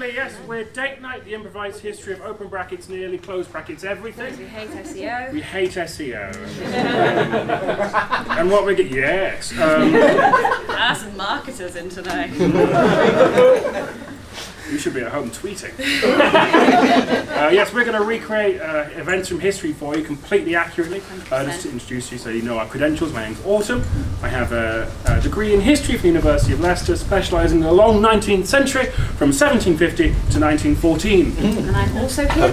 lovely, yes, we're Date Night, the improvised history of open brackets, nearly close brackets, everything. We hate SEO. We hate SEO. And what we get, yes. Some marketers in today. You should be at home tweeting. Yes, we're going to recreate events from history for you completely accurately. Just to introduce you so you know our credentials. My name's Autumn. I have a degree in history from the University of Leicester, specialising in the long 19th century from 1750 to 1914. And I'm also here.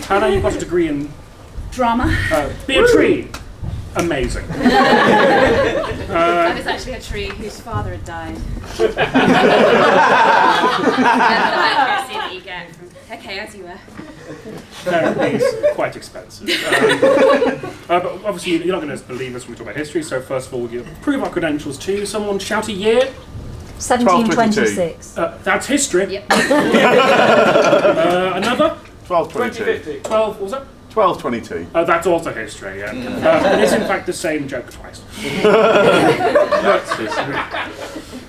Hannah, you've got a degree in Drama. Be a tree. Amazing. I was actually a tree whose father had died. That's the accuracy that you get from, okay, as you were. Therapy's quite expensive. But obviously you're not going to believe us when we talk about history, so first of all we'll prove our credentials to you. Someone shout a year. 1726. That's history. Yep. Another? 1222. 12, what was that? 1222. That's also history, yeah. It is in fact the same joke twice.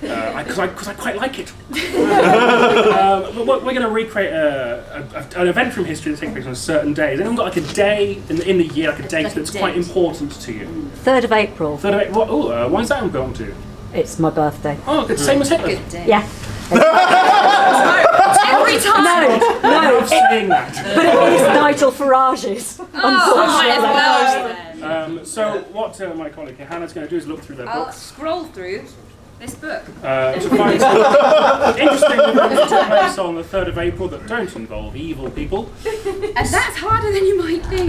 Because I quite like it. But we're going to recreate an event from history that takes place on a certain day. Has anyone got like a day in the year, like a date that's quite important to you? 3rd of April. 3rd of April. Why is that important to you? It's my birthday. Oh, good. Same as Hitler. Good day. Yeah. Every time. No, I'm saying that. but it is Nigel Farage's. Unfortunately. So what my colleague Hannah's going to do is look through their I'll books. scroll through this book. To find some interesting events that took place on the 3rd of April that don't involve evil people. And that's harder than you might think.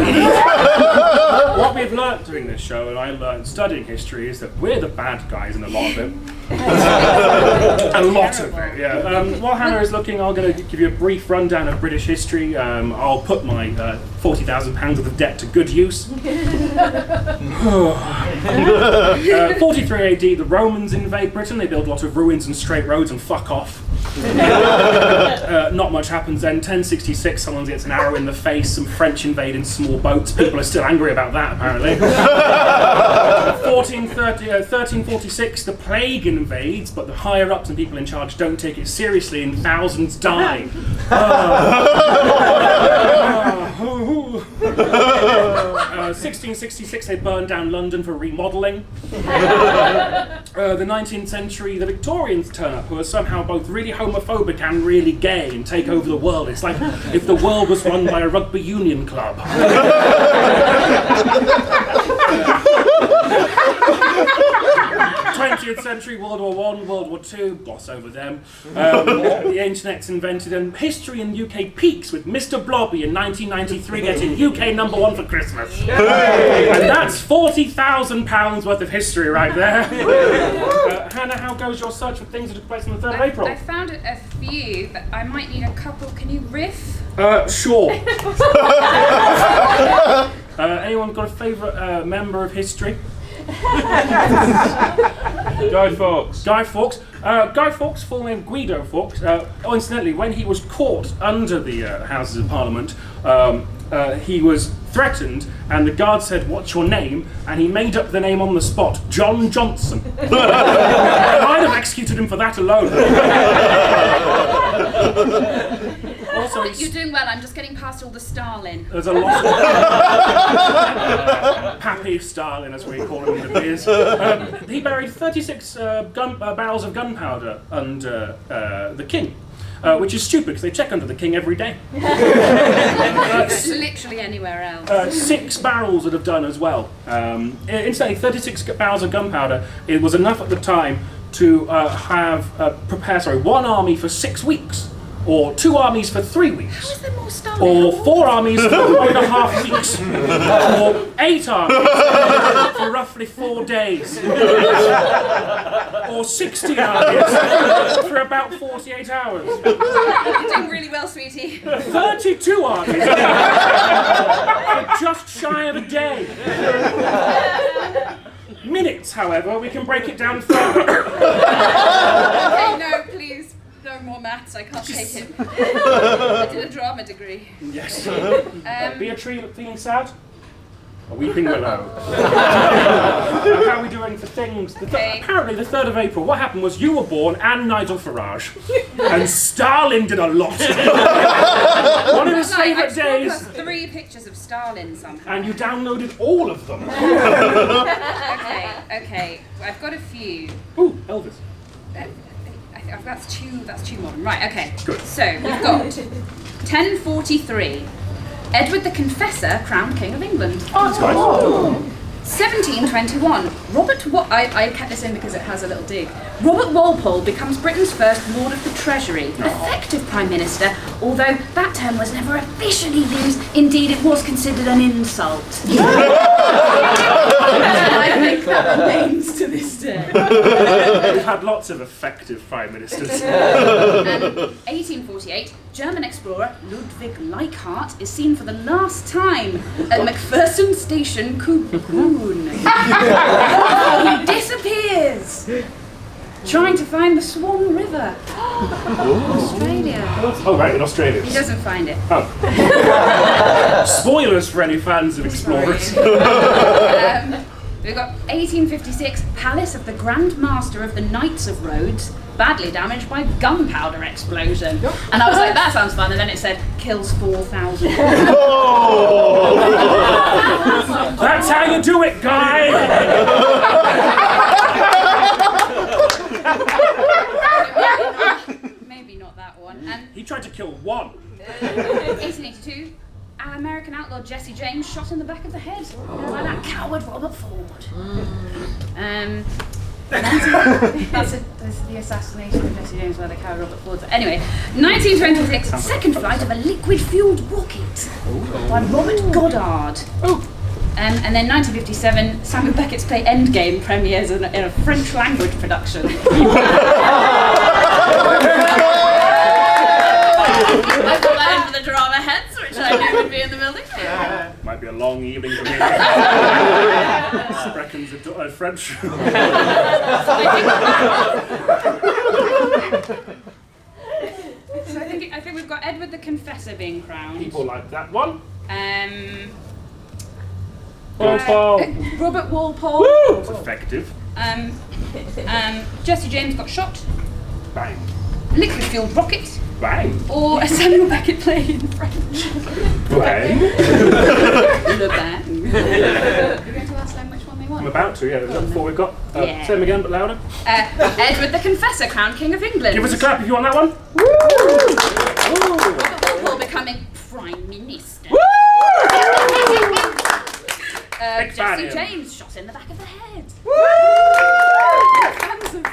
What we've learnt doing this show, and I learnt studying history, is that we're the bad guys in a lot of it. A lot of it, yeah. While Hannah is looking, I'm going to give you a brief rundown of British history. I'll put my £40,000 worth of debt to good use. 43 AD, the Romans invade Britain. They build a lot of ruins and straight roads and fuck off. Not much happens then. 1066, someone gets an arrow in the face. Some French invade in small boats. People are still angry about that, apparently. 1346, the plague invades, but the higher ups and people in charge don't take it seriously, and thousands die. 1666, they burned down London for remodelling. The 19th century, the Victorians turn up, who are somehow both really homophobic and really gay, and take over the world. It's like if the world was run by a rugby union club. 20th century, World War I, World War II, gloss over them. The internet's invented, and history in UK peaks with Mr. Blobby in 1993 getting UK #1 for Christmas. And that's £40,000 worth of history right there. Hannah, how goes your search for things that took place on the 3rd of April? I found a few, but I might need a couple. Can you riff? Sure. Anyone got a favourite member of history? Guy Fawkes. Guy Fawkes. Guy Fawkes, full name Guido Fawkes. Incidentally, when he was caught under the Houses of Parliament, he was threatened, and the guard said, "What's your name?" And he made up the name on the spot, John Johnson. I'd have executed him for that alone. Also, You're doing well. I'm just getting past all the Stalin. there's a lot of Pappy Stalin, as we call him in the beers. He buried 36 barrels of gunpowder under the king. Which is stupid because they check under the king every day. Literally anywhere else. 6 barrels would have done as well. Incidentally, 36 barrels of gunpowder, it was enough at the time to prepare one army for 6 weeks, or 2 armies for 3 weeks. How is there more Stalin? Or 4 armies for 1.5 weeks. Or 8 armies for roughly 4 days. Or 60 armies for about 48 hours. You're doing really well, sweetie. 32 armies for just shy of a day. Minutes, however, we can break it down further. Okay, no, please. No more maths, I can't take it. I did a drama degree. Yes. Be a tree feeling sad? A weeping willow. How are we doing for things? Apparently the 3rd of April, what happened was you were born and Nigel Farage. And Stalin did a lot. One of his favourite days. I 3 pictures of Stalin somehow. And you downloaded all of them. Okay. I've got a few. Ooh, Elvis. That's too modern. Right, okay. Good. So, we've got 1043. Edward the Confessor, crowned King of England. Oh, that's nice. 1721. I kept this in because it has a little dig. Robert Walpole becomes Britain's first Lord of the Treasury, effective Prime Minister, although that term was never officially used. Indeed, it was considered an insult. I think that remains to this day. We've had lots of effective Prime Ministers. 1848, German explorer Ludwig Leichhardt is seen for the last time at McPherson Station, Cocoon. He disappears, trying to find the Swan River. Australia. Oh, right, in Australia. He doesn't find it. Oh. Spoilers for any fans of explorers. We've got 1856, Palace of the Grand Master of the Knights of Rhodes, badly damaged by gunpowder explosion. And I was like, that sounds fun, and then it said, kills 4,000. That's how you do it, guy! Maybe not that one. And He tried to kill one. 1882, American outlaw Jesse James shot in the back of the head by that coward Robert Ford. That's the assassination of Jesse James by the coward Robert Ford. Anyway, 1926, second flight of a liquid-fueled rocket by Robert Goddard. And then 1957, Samuel Beckett's play Endgame premieres in a French language production. I put that in for the drama heads, which I knew would be in the building. Might be a long evening for me. Spreckens a French. So I think we've got Edward the Confessor being crowned. People like that one. Walpole. Robert Walpole. Woo! It's effective. Jesse James got shot. Bang. Liquid-fueled rocket. Bang. Or a Samuel Beckett play in French. Bang. Le bang. You're going to ask them which one they want? I'm about to, yeah. Is that before we've got? Yeah. Say them again, but louder. Edward the Confessor, crowned King of England. Give us a clap if you want that one. Robert Walpole becoming Prime Minister. Jesse James shot in the back of the head.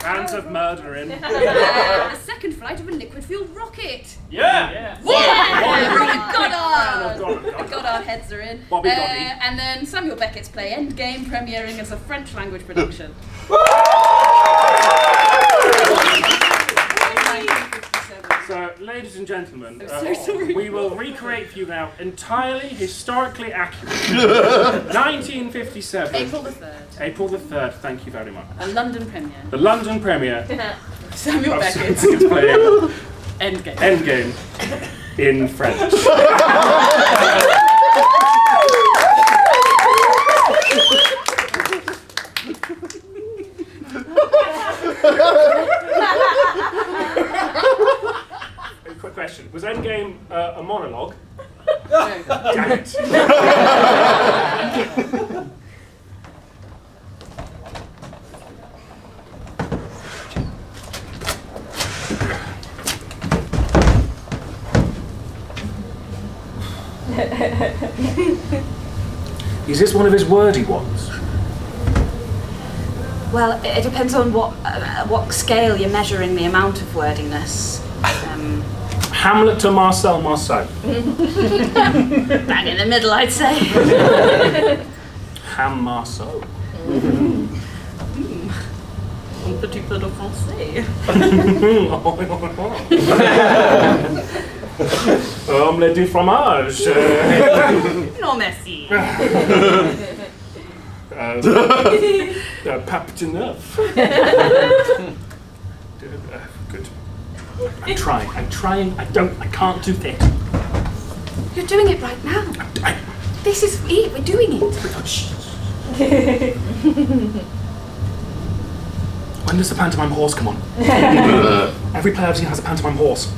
Fans of murdering. The second flight of a liquid-fueled rocket. Yeah. Goddard heads are in. Bobby Gotti. And then Samuel Beckett's play Endgame premiering as a French language production. So, ladies and gentlemen, I'm so sorry. we will recreate for you now entirely historically accurate. 1957. April the 3rd. April the 3rd, thank you very much. A London premiere. The London premiere Samuel of Beckett. playing Endgame. Endgame in French. Quick question. Was Endgame a monologue? No. Damn it. Is this one of his wordy ones? Well, it depends on what scale you're measuring the amount of wordiness. Hamlet to Marcel Marceau. Bang in the middle, I'd say. Ham Marceau. Un petit peu de français. Omelette du fromage. Non, merci. Pape de neuf. Good. I'm trying. I can't do that. You're doing it right now. This is it. We're doing it. When does the pantomime horse come on? Every play I've seen has a pantomime horse.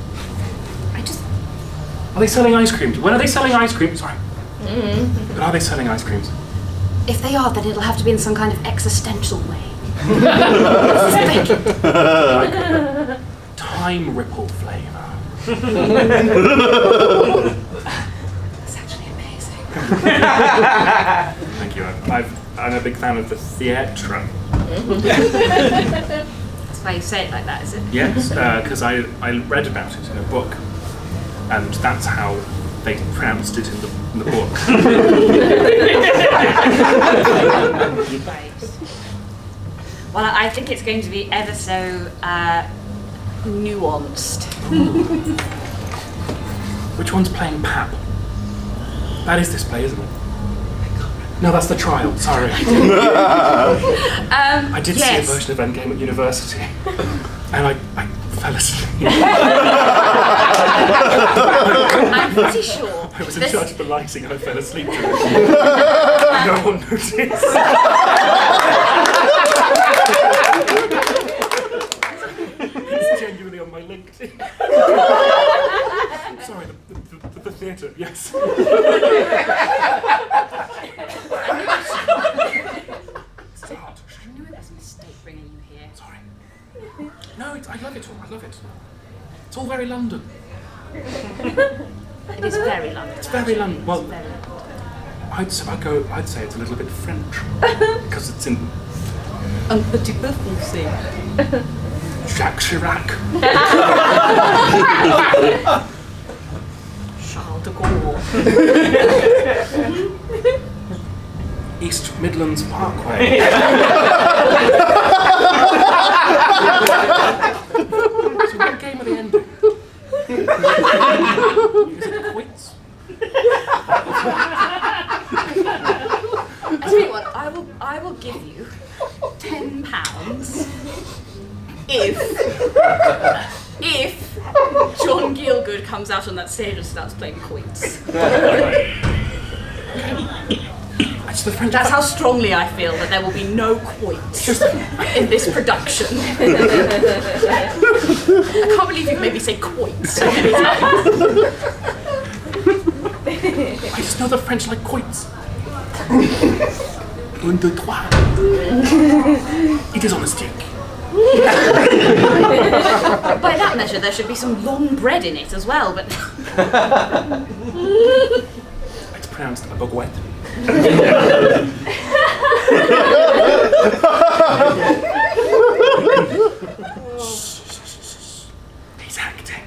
Are they selling ice creams? When are they selling ice creams? Sorry. But are they selling ice creams? If they are, then it'll have to be in some kind of existential way. Time ripple flavour. That's actually amazing. Thank you. I'm a big fan of the theatre. That's why you say it like that, is it? Yes, because I read about it in a book, and that's how they pronounced it in the book. Right. Well, I think it's going to be ever so nuanced. Which one's playing Pap? That is this play, isn't it? No, that's the trial. Sorry. I did see a version of Endgame at university, and I fell asleep. I'm pretty sure. I was in charge of the lighting and I fell asleep during it. No one noticed. It's genuinely on my LinkedIn. Sorry, the theatre, yes. Start. I knew it was a mistake bringing you here. Sorry. No, I love it all. I love it. It's all very London. It is very London. It's very London. Well, Very London. I'd say it's a little bit French because it's in Un petit peu foncé. Jacques Chirac. Charles de Gaulle. East Midlands Parkway. So what game are they ending? Is it quits? I tell you what, I will give you £10 if John Gielgud comes out on that stage and starts playing quoits. That's how strongly I feel that there will be no quoits in this production. I can't believe you've made me say quoits so many times. I just know the French like quoits. Un, deux, trois. It is on a stick. By that measure, there should be some long bread in it as well, but... It's pronounced a baguette. He's acting.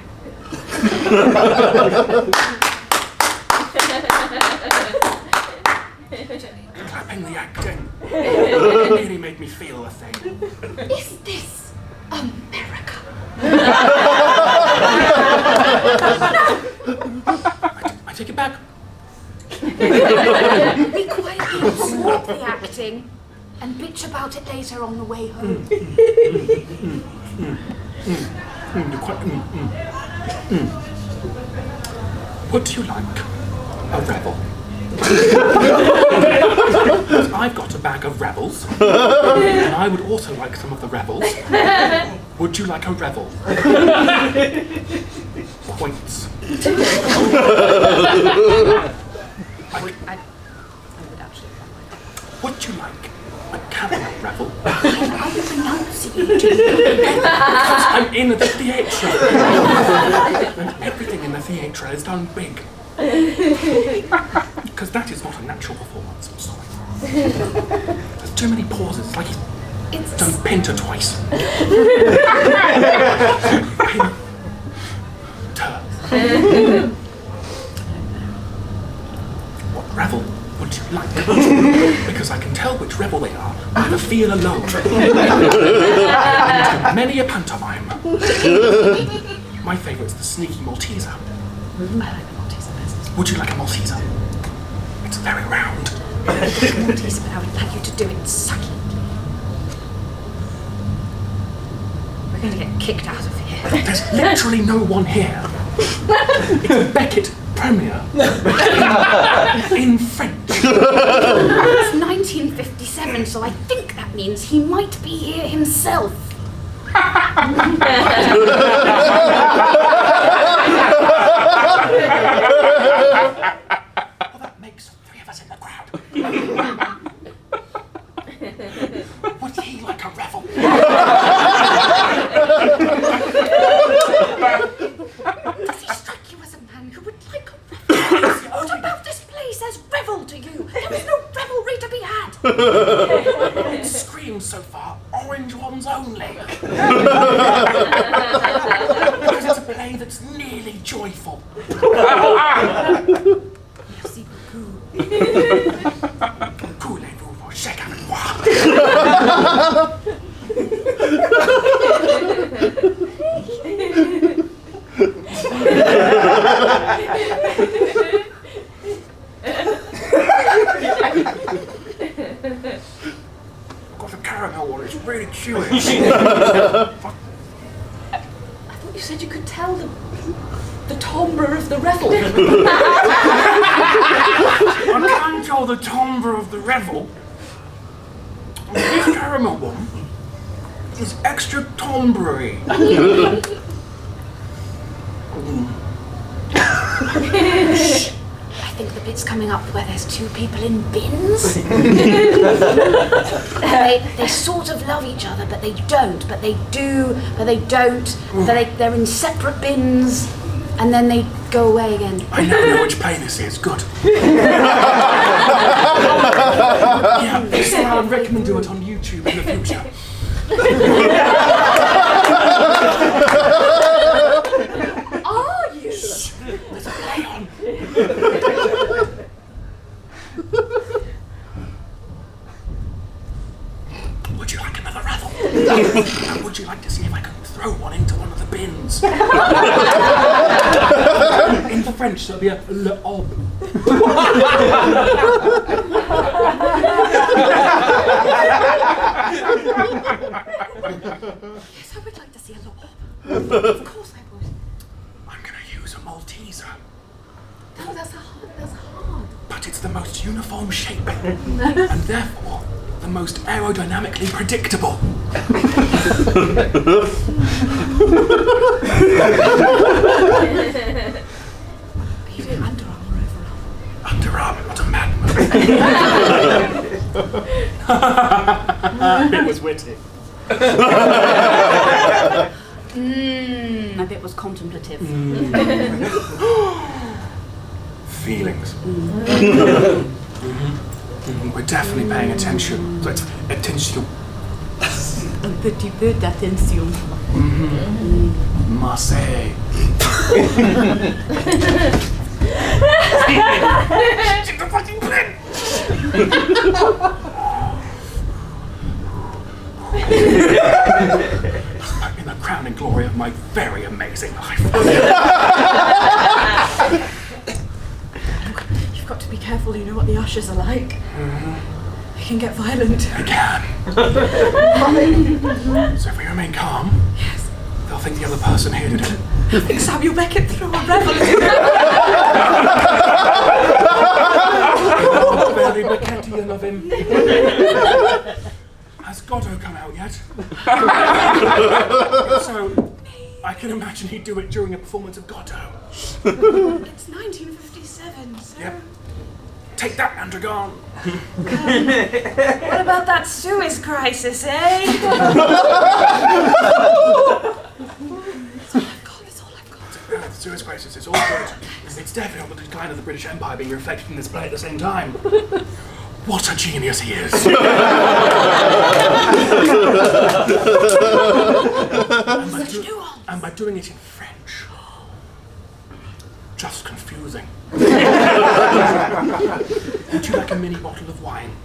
Clapping the acting. Really made me feel a thing. Is this America? I take it back. We quietly absorb the acting and bitch about it later on the way home. Would you like a rebel? I've got a bag of rebels, and I would also like some of the rebels. Would you like a rebel? Points. I would actually. Would you like a cabinet rebel? How you pronounce it? Because I'm in the theatre. And everything in the theatre is done big. Because that is not a natural performance, I'm sorry. There's too many pauses, it's like he's done Pinter twice. Pinter. What rebel would you like? Because I can tell which rebel they are by the feel alone. And many a pantomime. My favourite's the sneaky Malteser. I like the Malteser best. Would you like a Malteser? It's very round. Malteser, but I would like you to do it sucky. We're going to get kicked out of here. There's literally no one here. It's Beckett premiere in French. It's 1957, so I think that means he might be here himself. Well, that makes 3 of us in the crowd. Would he like a revel? Does he strike you as a man who would like a revel? What about this place as revel to you? There is no revelry to be had. It screams so far, orange ones only. Because it's a play that's nearly joyful. Merci beaucoup. Coulez-vous vos chèques avec moi. Got the caramel one, it's really chewy. I thought you said you could tell the timbre of the revel. I can't tell the timbre of the revel. This caramel one is extra timbre-y. I think the bit's coming up where there's 2 people in bins. they sort of love each other, but they don't. But they do, but they don't. They're in separate bins, and then they go away again. I now know which play this is. Good. Yeah, so I'd recommend do it on YouTube in the future. Are you? Shh, there's a play on. Would you like another revel? And would you like to see if I can throw one into one of the bins? In French, so it'll be a le ob. Yes, I would like to see a lot. Of course I would. I'm going to use a Malteser, No, that's hard. but it's the most uniform shape, and therefore the most aerodynamically predictable. Are you doing underarm or overarm? Underarm, not a madman. It was witty. A bit was contemplative. Feelings. We're definitely paying attention. So it's attention. Un petit peu d'attention. Marseille. Stick the fucking pen! In the crowning glory of my very amazing life. You've got to be careful, you know what the ushers are like. They can get violent. I can. So if we remain calm, they'll think the other person here did it. I think Samuel Beckett threw a revel. Very Beckettian of him. Has Godot come out yet? So, I can imagine he'd do it during a performance of Godot. It's 1957, so... Yep. Take that, Andragon! What about that Suez crisis, eh? That's all I've got. The Suez crisis is all good. It's definitely the decline of the British Empire being reflected in this play at the same time. What a genius he is! And by doing it in French, just confusing. Would you like a mini bottle of wine?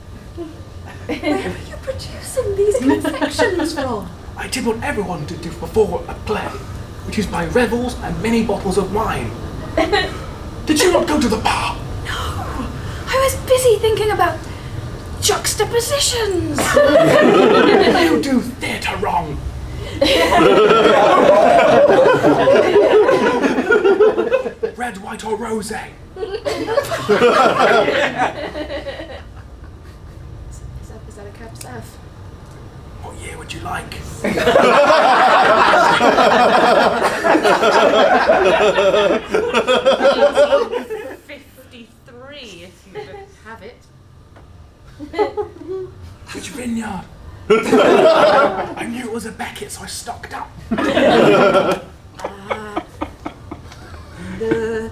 Where are you producing these confections from? I did what everyone did before a play, which is buy revels and mini bottles of wine. Did you not go to the bar? I was busy thinking about juxtapositions. You do theatre wrong. it red, white, or rosé? Is that a cab South? What year would you like? 53, if you have it. Which vineyard? I knew it was a Beckett, so I stocked up. The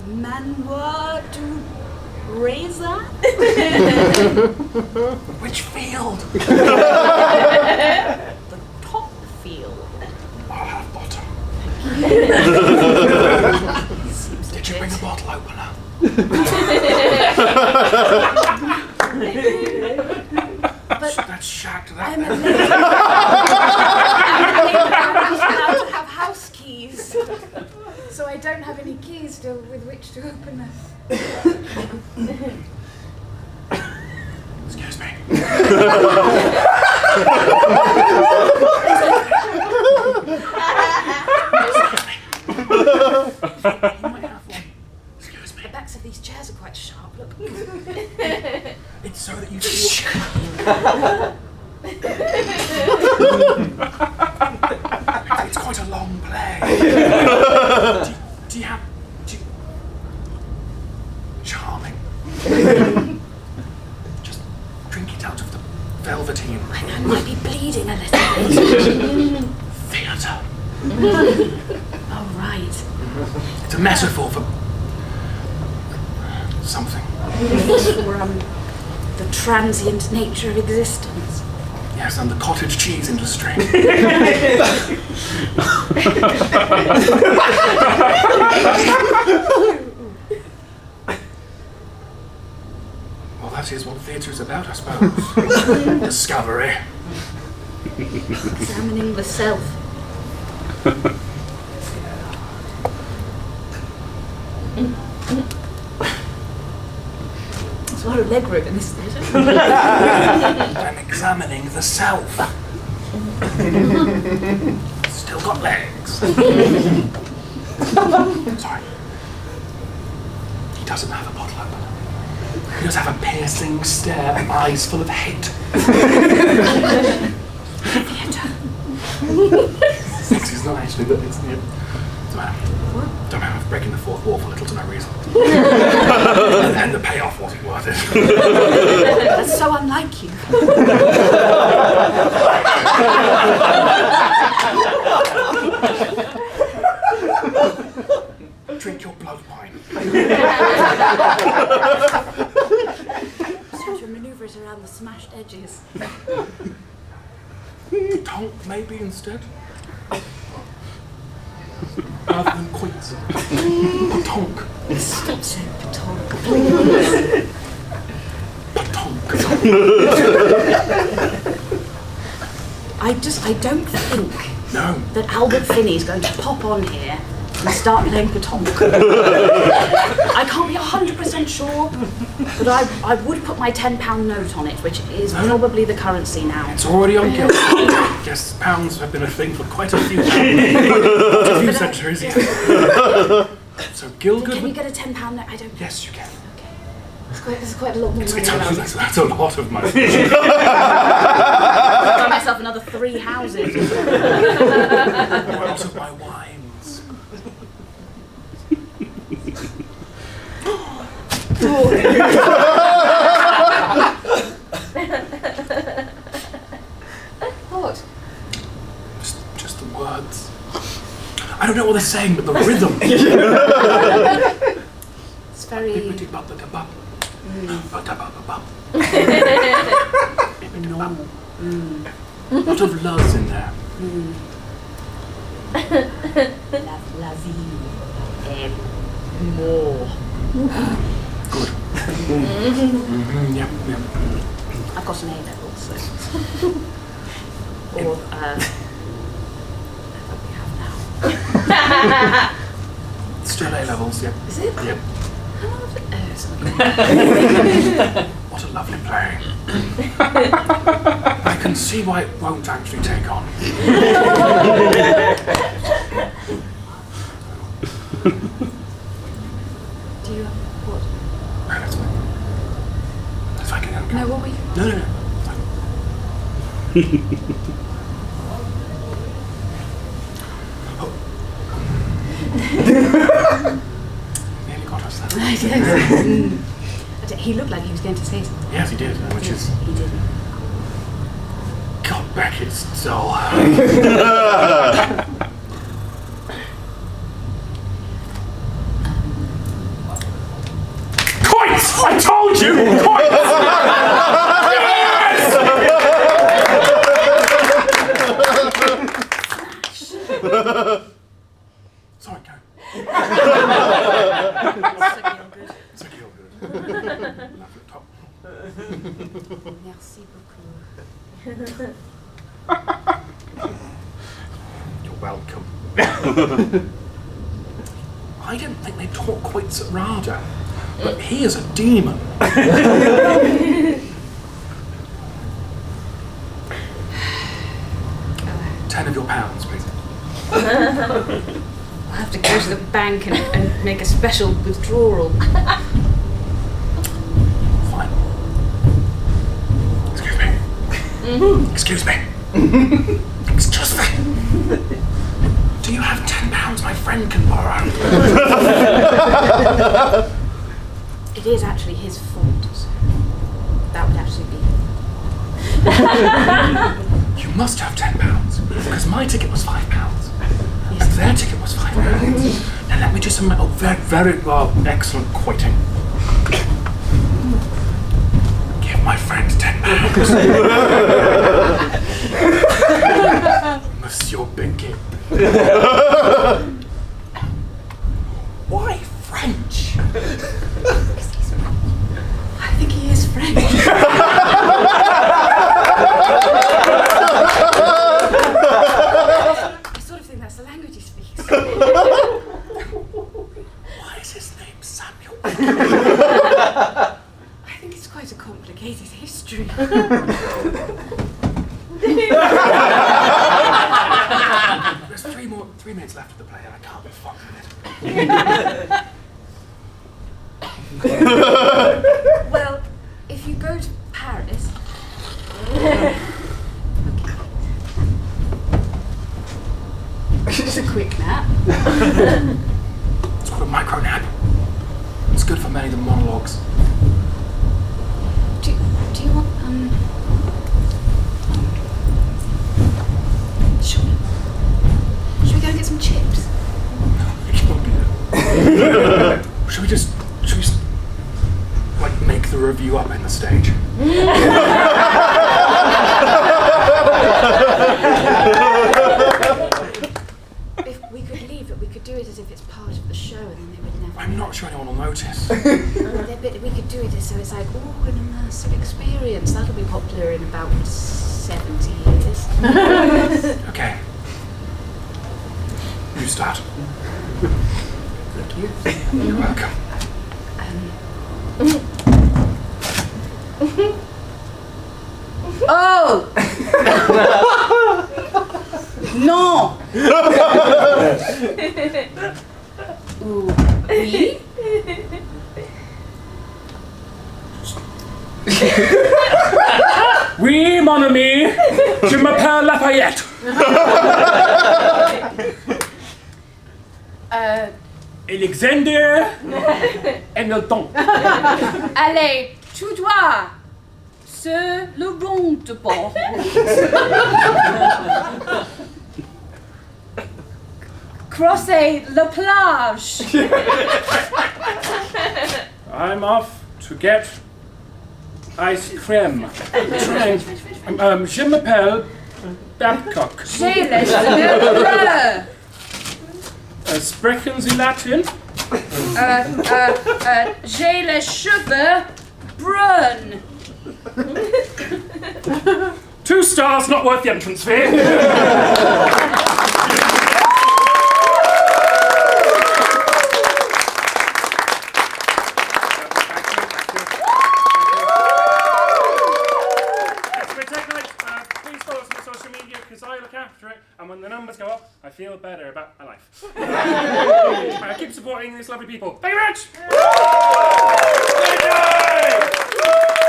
Manoir du Razor? Which field? The top field. I'll have bottom. Did you bring a bottle opener? That's shagged that. I'm allowed to have house keys. So I don't have any keys with which to open it. Excuse me. You might have one. Excuse me. The backs of these chairs are quite sharp, look. It's so that you feel. It's quite a long play. Do you have? Charming. Just drink it out of the velveteen. I might be bleeding a little bit. Theatre. Oh, right. It's a metaphor for something. For the transient nature of existence. Yes, and the cottage cheese industry. Well, that is what theatre is about, I suppose. Discovery. Examining the self. There's a lot of leg room in this theatre. I'm examining the self. Still got legs. Sorry. He doesn't have a bottle opener. He does have a piercing stare and eyes full of hate. Sex is not actually, but it's near. Don't know, I'm breaking the fourth wall for little to no reason. And the payoff wasn't worth it. That's so unlike you. Drink your blood wine. Such your manoeuvres around the smashed edges. Tonk, maybe, instead. Rather than quince. Tonk. Stop saying petanque. Tonk. I don't think that Albert Finney's going to pop on here and start playing petanque. I can't be 100% sure, but I would put my £10 note on it, which is probably the currency now. It's already on guild. Yes, pounds have been a thing for quite a few centuries. So guild good. Can you get a £10 note? I don't. Yes, you can. This is quite a lot more money. That's a lot of money. I'll buy myself another 3 houses. Or else of my wines. What? Just the words. I don't know what they're saying, but the rhythm. It's very. Normal. A lot of loves in there. La vie. More. Good. Yep. I've got an A level, so. Or that we have now. Still A levels, yep. Is it? Yep. How long have it? Oh, it's not What a lovely play. I can see why it won't actually take on. No, what were you? No. Nearly got us there. He looked like he was going to say something. Yes, he did, which is... He didn't. God, Beckett's dull. Coins! I told you! Coins! Yes! Sorry, go. It's okay, all good. Laugh at the top. Merci beaucoup. You're welcome. I didn't think they taught quotes at RADA, but he is a demon. 10 of your pounds, please. I'll have to go to the bank and make a special withdrawal. Fine. Excuse me. Excuse me. Excuse me. Do you have £10 my friend can borrow? It is actually his fault, so that would actually be... You must have £10, because my ticket was £5. And their ticket was £5. Now let me do some very well, excellent quoting. Give my friend £10. Monsieur Binkett. Why French? I think he is French. I sort of think that's the language he speaks. Why is his name Samuel? I think it's quite a complicated history. There's 3 minutes left of the play and I can't be fucked with it. Well, if you go to Paris... Just a quick nap. It's called a micro nap. It's good for many of the monologues. Do you want, Should we go and get some chips? Should we just like make the review up in the stage? If we could leave it, we could do it as if it's part of the show and then they would never... I'm not sure anyone will notice. But we could do it so it's like, oh, an immersive experience. That'll be popular in about 70 years. Okay. You start. Thank you. You're welcome. Oh! Non! Oui? Oui, mon ami. Je m'appelle Lafayette. Alexander Hamilton. Allez, tout droit. C'est le bon de pont. Crossez la plage. I'm off to get ice cream. Je m'appelle Babcock. J'ai les cheveux bleus. Sprechen Sie Latin? J'ai les cheveux bruns. 2 stars, not worth the entrance fee. Please follow us on social media because I look after it, and when the numbers go up, I feel better about my life. Keep supporting these lovely people. Thank you very much!